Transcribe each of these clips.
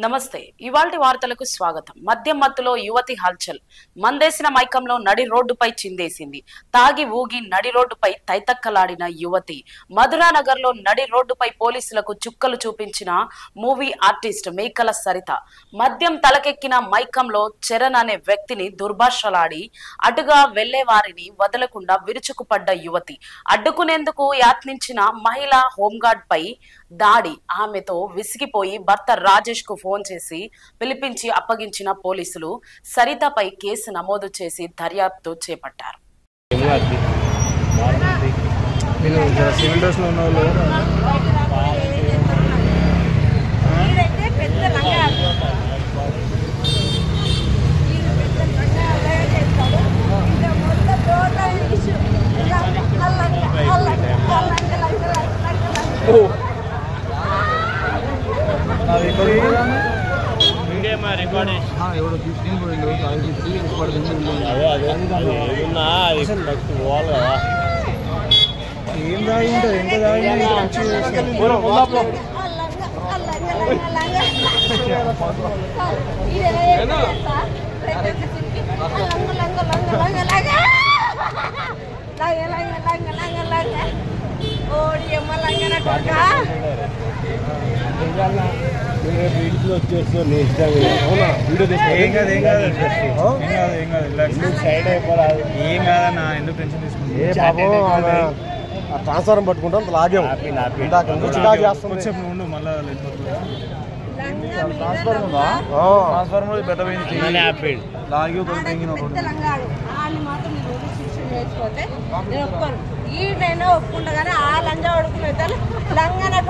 నమస్తే ఇవాల్టి వార్తలకు స్వాగతం. మద్యం మత్తులో యువతి హల్చల్. మందేసిన మైకంలో నడి రోడ్డుపై చిందేసింది. తాగి ఊగి నడి రోడ్డుపై తైతక్కలాడిన యువతి. మధురానగర్ లో నడి రోడ్డుపై పోలీసులకు చుక్కలు చూపించిన మూవీ ఆర్టిస్ట్ మేకల సరిత. మద్యం తలకెక్కిన మైకంలో చరణ్ అనే వ్యక్తిని దుర్భాషలాడి అటుగా వెళ్లే వారిని వదలకుండా విరుచుకుపడ్డ యువతి. అడ్డుకునేందుకు యత్నించిన మహిళా హోంగార్డ్ పై దాడి. ఆమెతో విసిగిపోయి భర్త రాజేష్ కు ఫోన్ చేసి పిలిపించి అప్పగించిన పోలీసులు సరితపై కేసు నమోదు చేసి దర్యాప్తు చేపట్టారు. ట్రాన్స్ఫార్మర్ పట్టుకుంటాం లాగాము ట్రాన్స్ఫార్మర్ పెట్టబోయింది లాగి ఈడైనా ఒప్పుకుంటా కానీ ఆ లంజా పడుకుని వెళ్తాను లంగానే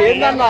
ఏందన్నా